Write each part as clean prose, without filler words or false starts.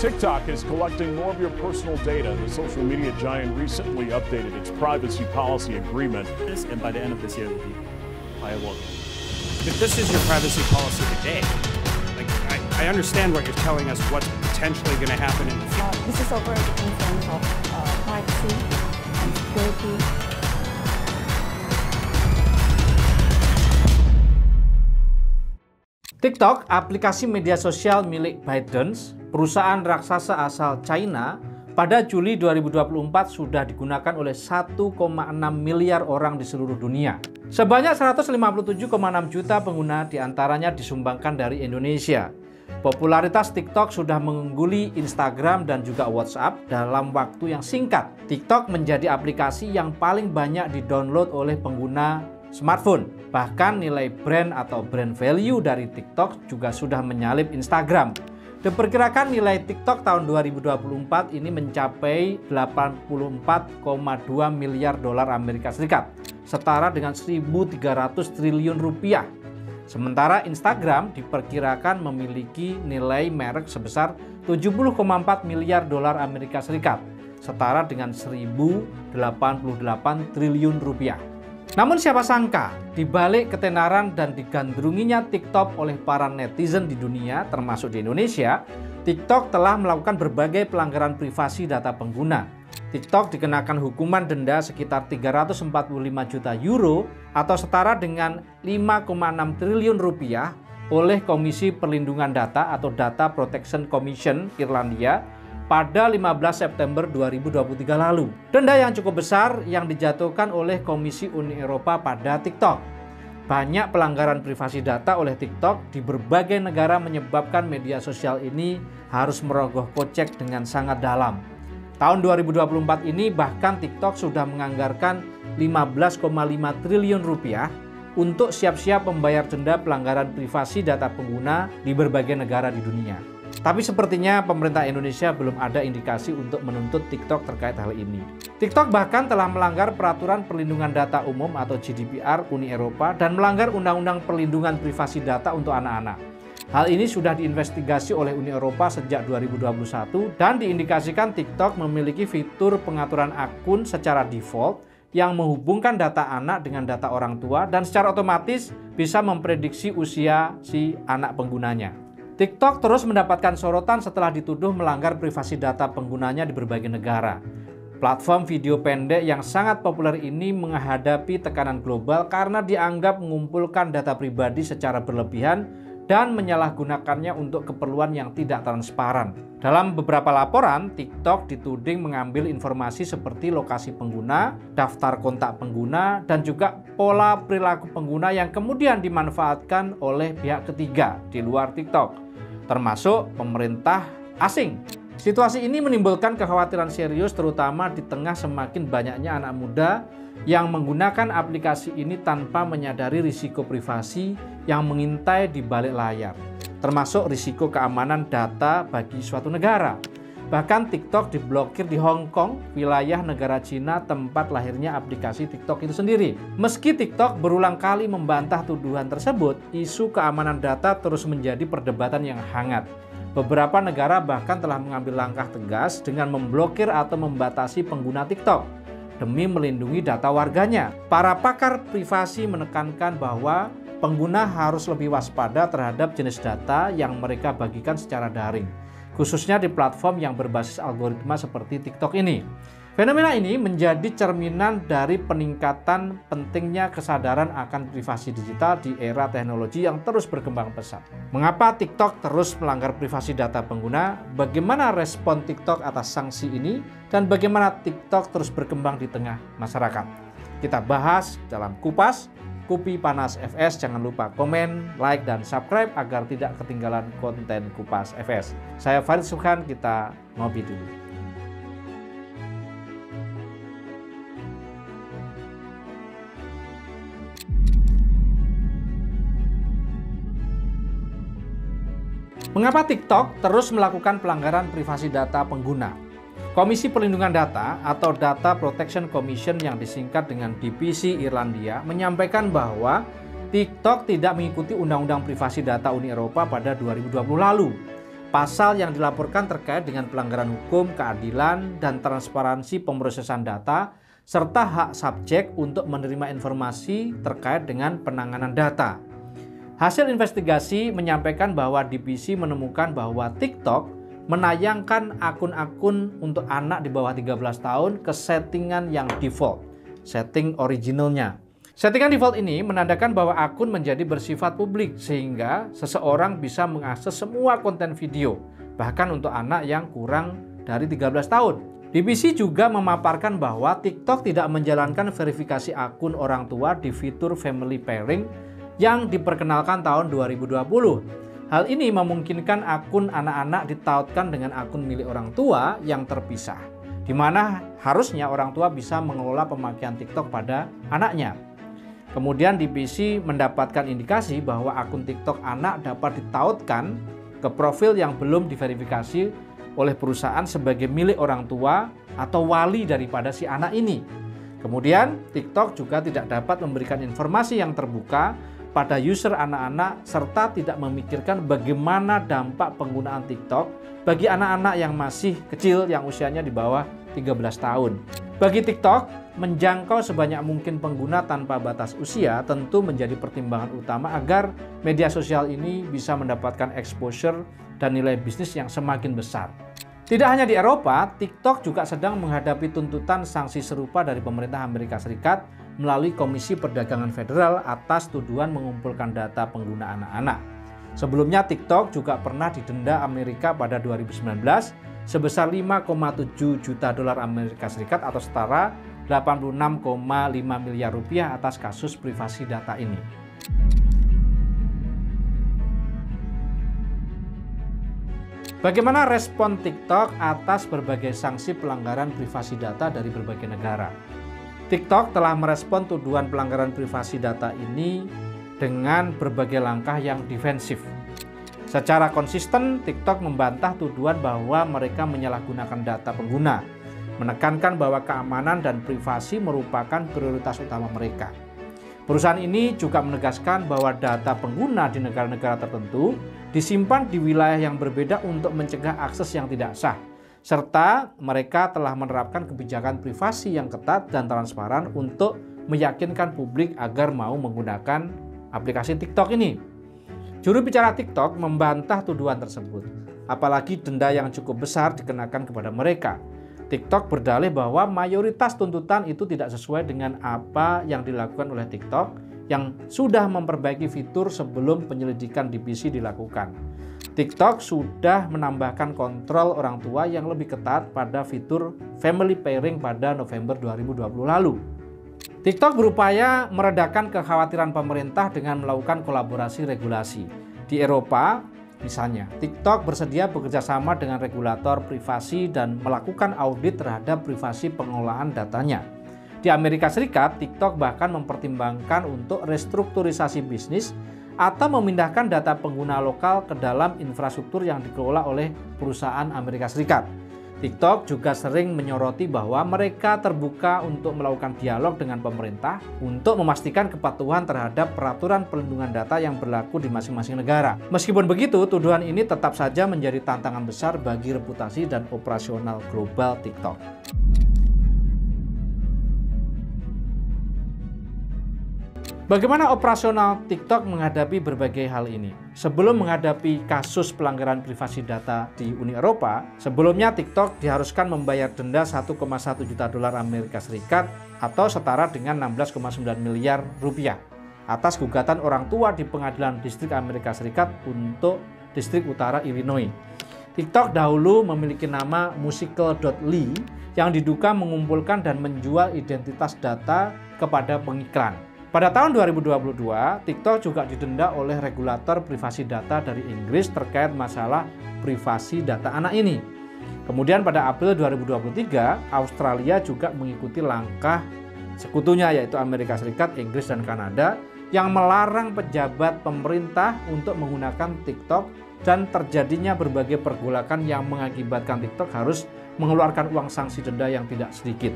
TikTok is collecting more of your personal data. The social media giant recently updated its privacy policy agreement. And by the end of this year, it will be viable. If this is your privacy policy today, like I understand what you're telling us, what's potentially going to happen in the future. This is over the concerns of privacy and security. TikTok, aplikasi media sosial milik ByteDance, perusahaan raksasa asal China, pada Juli 2024 sudah digunakan oleh 1,6 miliar orang di seluruh dunia. Sebanyak 157,6 juta pengguna diantaranya disumbangkan dari Indonesia. Popularitas TikTok sudah mengungguli Instagram dan juga WhatsApp dalam waktu yang singkat. TikTok menjadi aplikasi yang paling banyak didownload oleh pengguna smartphone. Bahkan nilai brand atau brand value dari TikTok juga sudah menyalip Instagram. Diperkirakan nilai TikTok tahun 2024 ini mencapai 84,2 miliar dolar Amerika Serikat, setara dengan 1.300 triliun rupiah. Sementara Instagram diperkirakan memiliki nilai merek sebesar 70,4 miliar dolar Amerika Serikat, setara dengan 1.088 triliun rupiah. Namun siapa sangka, di balik ketenaran dan digandrunginya TikTok oleh para netizen di dunia, termasuk di Indonesia, TikTok telah melakukan berbagai pelanggaran privasi data pengguna. TikTok dikenakan hukuman denda sekitar 345 juta euro atau setara dengan 5,6 triliun rupiah oleh Komisi Perlindungan Data atau Data Protection Commission Irlandia pada 15 September 2023 lalu. Denda yang cukup besar yang dijatuhkan oleh Komisi Uni Eropa pada TikTok. Banyak pelanggaran privasi data oleh TikTok di berbagai negara menyebabkan media sosial ini harus merogoh kocek dengan sangat dalam. Tahun 2024 ini bahkan TikTok sudah menganggarkan 15,5 triliun rupiah untuk siap-siap membayar denda pelanggaran privasi data pengguna di berbagai negara di dunia. Tapi sepertinya pemerintah Indonesia belum ada indikasi untuk menuntut TikTok terkait hal ini. TikTok bahkan telah melanggar Peraturan Perlindungan Data Umum atau GDPR Uni Eropa dan melanggar Undang-Undang Perlindungan Privasi Data untuk anak-anak. Hal ini sudah diinvestigasi oleh Uni Eropa sejak 2021 dan diindikasikan TikTok memiliki fitur pengaturan akun secara default yang menghubungkan data anak dengan data orang tua dan secara otomatis bisa memprediksi usia si anak penggunanya. TikTok terus mendapatkan sorotan setelah dituduh melanggar privasi data penggunanya di berbagai negara. Platform video pendek yang sangat populer ini menghadapi tekanan global karena dianggap mengumpulkan data pribadi secara berlebihan dan menyalahgunakannya untuk keperluan yang tidak transparan. Dalam beberapa laporan, TikTok dituding mengambil informasi seperti lokasi pengguna, daftar kontak pengguna, dan juga pola perilaku pengguna yang kemudian dimanfaatkan oleh pihak ketiga di luar TikTok, termasuk pemerintah asing. Situasi ini menimbulkan kekhawatiran serius terutama di tengah semakin banyaknya anak muda yang menggunakan aplikasi ini tanpa menyadari risiko privasi yang mengintai di balik layar, termasuk risiko keamanan data bagi suatu negara. Bahkan TikTok diblokir di Hong Kong, wilayah negara Cina tempat lahirnya aplikasi TikTok itu sendiri. Meski TikTok berulang kali membantah tuduhan tersebut, isu keamanan data terus menjadi perdebatan yang hangat. Beberapa negara bahkan telah mengambil langkah tegas dengan memblokir atau membatasi pengguna TikTok demi melindungi data warganya. Para pakar privasi menekankan bahwa pengguna harus lebih waspada terhadap jenis data yang mereka bagikan secara daring, khususnya di platform yang berbasis algoritma seperti TikTok ini. Fenomena ini menjadi cerminan dari peningkatan pentingnya kesadaran akan privasi digital di era teknologi yang terus berkembang pesat. Mengapa TikTok terus melanggar privasi data pengguna? Bagaimana respon TikTok atas sanksi ini? Dan bagaimana TikTok terus berkembang di tengah masyarakat? Kita bahas dalam Kupas Kupi Panas FS. Jangan lupa komen, like, dan subscribe agar tidak ketinggalan konten Kupas FS. Saya Farid Subhan, kita ngopi dulu. Mengapa TikTok terus melakukan pelanggaran privasi data pengguna? Komisi Perlindungan Data atau Data Protection Commission yang disingkat dengan DPC Irlandia menyampaikan bahwa TikTok tidak mengikuti Undang-Undang Privasi Data Uni Eropa pada 2020 lalu. Pasal yang dilaporkan terkait dengan pelanggaran hukum, keadilan, dan transparansi pemrosesan data, serta hak subjek untuk menerima informasi terkait dengan penanganan data. Hasil investigasi menyampaikan bahwa DPC menemukan bahwa TikTok menayangkan akun-akun untuk anak di bawah 13 tahun ke settingan yang default, setting originalnya. Settingan default ini menandakan bahwa akun menjadi bersifat publik sehingga seseorang bisa mengakses semua konten video, bahkan untuk anak yang kurang dari 13 tahun. DPC juga memaparkan bahwa TikTok tidak menjalankan verifikasi akun orang tua di fitur Family Pairing yang diperkenalkan tahun 2020. Hal ini memungkinkan akun anak-anak ditautkan dengan akun milik orang tua yang terpisah, di mana harusnya orang tua bisa mengelola pemakaian TikTok pada anaknya. Kemudian DPC mendapatkan indikasi bahwa akun TikTok anak dapat ditautkan ke profil yang belum diverifikasi oleh perusahaan sebagai milik orang tua atau wali daripada si anak ini. Kemudian TikTok juga tidak dapat memberikan informasi yang terbuka pada user anak-anak serta tidak memikirkan bagaimana dampak penggunaan TikTok bagi anak-anak yang masih kecil yang usianya di bawah 13 tahun. Bagi TikTok, menjangkau sebanyak mungkin pengguna tanpa batas usia tentu menjadi pertimbangan utama agar media sosial ini bisa mendapatkan exposure dan nilai bisnis yang semakin besar. Tidak hanya di Eropa, TikTok juga sedang menghadapi tuntutan sanksi serupa dari pemerintah Amerika Serikat melalui Komisi Perdagangan Federal atas tuduhan mengumpulkan data pengguna anak-anak. Sebelumnya TikTok juga pernah didenda Amerika pada 2019 sebesar 5,7 juta dolar Amerika Serikat atau setara 86,5 miliar rupiah atas kasus privasi data ini. Bagaimana respon TikTok atas berbagai sanksi pelanggaran privasi data dari berbagai negara? TikTok telah merespon tuduhan pelanggaran privasi data ini dengan berbagai langkah yang defensif. Secara konsisten, TikTok membantah tuduhan bahwa mereka menyalahgunakan data pengguna, menekankan bahwa keamanan dan privasi merupakan prioritas utama mereka. Perusahaan ini juga menegaskan bahwa data pengguna di negara-negara tertentu disimpan di wilayah yang berbeda untuk mencegah akses yang tidak sah, serta mereka telah menerapkan kebijakan privasi yang ketat dan transparan untuk meyakinkan publik agar mau menggunakan aplikasi TikTok ini. Juru bicara TikTok membantah tuduhan tersebut, apalagi denda yang cukup besar dikenakan kepada mereka. TikTok berdalih bahwa mayoritas tuntutan itu tidak sesuai dengan apa yang dilakukan oleh TikTok yang sudah memperbaiki fitur sebelum penyelidikan DPC dilakukan. TikTok sudah menambahkan kontrol orang tua yang lebih ketat pada fitur Family Pairing pada November 2020 lalu. TikTok berupaya meredakan kekhawatiran pemerintah dengan melakukan kolaborasi regulasi. Di Eropa, misalnya, TikTok bersedia bekerjasama dengan regulator privasi dan melakukan audit terhadap privasi pengelolaan datanya. Di Amerika Serikat, TikTok bahkan mempertimbangkan untuk restrukturisasi bisnis atau memindahkan data pengguna lokal ke dalam infrastruktur yang dikelola oleh perusahaan Amerika Serikat. TikTok juga sering menyoroti bahwa mereka terbuka untuk melakukan dialog dengan pemerintah untuk memastikan kepatuhan terhadap peraturan perlindungan data yang berlaku di masing-masing negara. Meskipun begitu, tuduhan ini tetap saja menjadi tantangan besar bagi reputasi dan operasional global TikTok. Bagaimana operasional TikTok menghadapi berbagai hal ini? Sebelum menghadapi kasus pelanggaran privasi data di Uni Eropa, sebelumnya TikTok diharuskan membayar denda 1,1 juta dolar Amerika Serikat atau setara dengan 16,9 miliar rupiah atas gugatan orang tua di Pengadilan Distrik Amerika Serikat untuk Distrik Utara Illinois. TikTok dahulu memiliki nama Musical.ly yang diduga mengumpulkan dan menjual identitas data kepada pengiklan. Pada tahun 2022, TikTok juga didenda oleh regulator privasi data dari Inggris terkait masalah privasi data anak ini. Kemudian pada April 2023, Australia juga mengikuti langkah sekutunya yaitu Amerika Serikat, Inggris, dan Kanada yang melarang pejabat pemerintah untuk menggunakan TikTok dan terjadinya berbagai pergolakan yang mengakibatkan TikTok harus mengeluarkan uang sanksi denda yang tidak sedikit.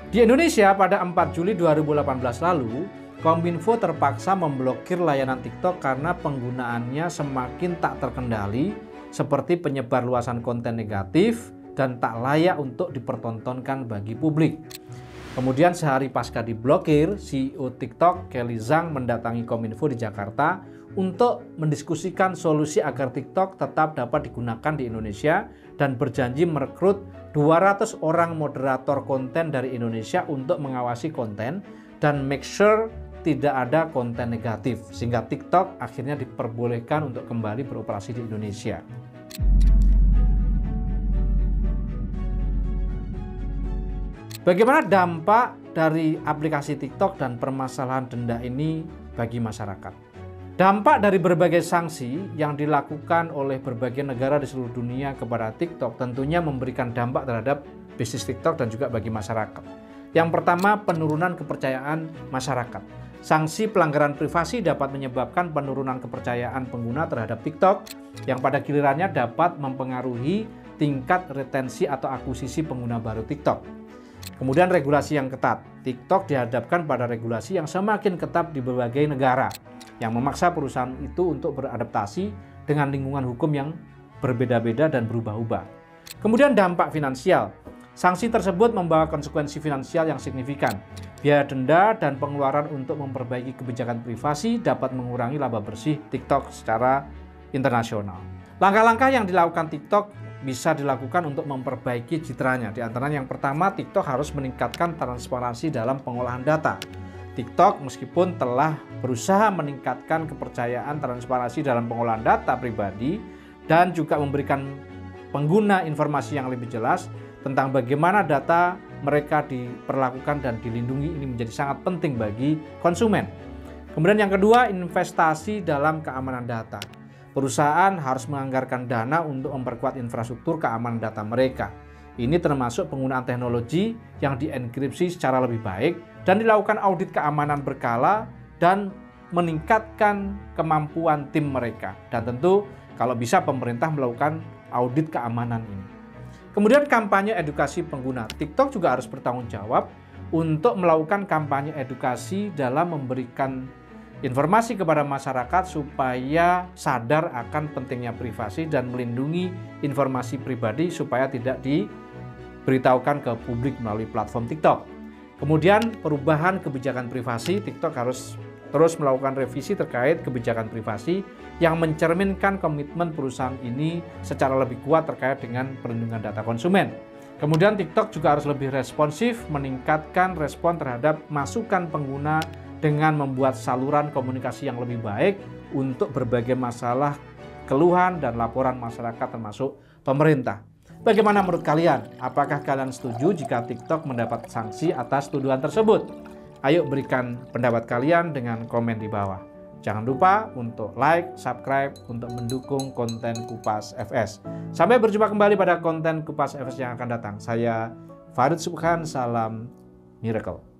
Di Indonesia pada 4 Juli 2018 lalu, Kominfo terpaksa memblokir layanan TikTok karena penggunaannya semakin tak terkendali seperti penyebar luasan konten negatif dan tak layak untuk dipertontonkan bagi publik. Kemudian sehari pasca diblokir, CEO TikTok Kelly Zhang mendatangi Kominfo di Jakarta untuk mendiskusikan solusi agar TikTok tetap dapat digunakan di Indonesia dan berjanji merekrut 200 orang moderator konten dari Indonesia untuk mengawasi konten dan make sure tidak ada konten negatif, sehingga TikTok akhirnya diperbolehkan untuk kembali beroperasi di Indonesia. Bagaimana dampak dari aplikasi TikTok dan permasalahan denda ini bagi masyarakat? Dampak dari berbagai sanksi yang dilakukan oleh berbagai negara di seluruh dunia kepada TikTok tentunya memberikan dampak terhadap bisnis TikTok dan juga bagi masyarakat. Yang pertama, penurunan kepercayaan masyarakat. Sanksi pelanggaran privasi dapat menyebabkan penurunan kepercayaan pengguna terhadap TikTok yang pada gilirannya dapat mempengaruhi tingkat retensi atau akuisisi pengguna baru TikTok. Kemudian regulasi yang ketat. TikTok dihadapkan pada regulasi yang semakin ketat di berbagai negara yang memaksa perusahaan itu untuk beradaptasi dengan lingkungan hukum yang berbeda-beda dan berubah-ubah. Kemudian dampak finansial. Sanksi tersebut membawa konsekuensi finansial yang signifikan. Biaya denda dan pengeluaran untuk memperbaiki kebijakan privasi dapat mengurangi laba bersih TikTok secara internasional. Langkah-langkah yang dilakukan TikTok bisa dilakukan untuk memperbaiki citranya. Di antaranya yang pertama, TikTok harus meningkatkan transparansi dalam pengolahan data. TikTok meskipun telah berusaha meningkatkan kepercayaan transparansi dalam pengolahan data pribadi dan juga memberikan pengguna informasi yang lebih jelas tentang bagaimana data mereka diperlakukan dan dilindungi, ini menjadi sangat penting bagi konsumen. Kemudian yang kedua, investasi dalam keamanan data. Perusahaan harus menganggarkan dana untuk memperkuat infrastruktur keamanan data mereka. Ini termasuk penggunaan teknologi yang dienkripsi secara lebih baik dan dilakukan audit keamanan berkala dan meningkatkan kemampuan tim mereka. Dan tentu kalau bisa pemerintah melakukan audit keamanan ini. Kemudian kampanye edukasi pengguna. TikTok juga harus bertanggung jawab untuk melakukan kampanye edukasi dalam memberikan informasi kepada masyarakat supaya sadar akan pentingnya privasi dan melindungi informasi pribadi supaya tidak diberitahukan ke publik melalui platform TikTok. Kemudian perubahan kebijakan privasi, TikTok harus terus melakukan revisi terkait kebijakan privasi yang mencerminkan komitmen perusahaan ini secara lebih kuat terkait dengan perlindungan data konsumen. Kemudian TikTok juga harus lebih responsif, meningkatkan respon terhadap masukan pengguna dengan membuat saluran komunikasi yang lebih baik untuk berbagai masalah, keluhan, dan laporan masyarakat termasuk pemerintah. Bagaimana menurut kalian? Apakah kalian setuju jika TikTok mendapat sanksi atas tuduhan tersebut? Ayo berikan pendapat kalian dengan komen di bawah. Jangan lupa untuk like, subscribe untuk mendukung konten Kupas FS. Sampai berjumpa kembali pada konten Kupas FS yang akan datang. Saya Farid Subhan, salam Miracle.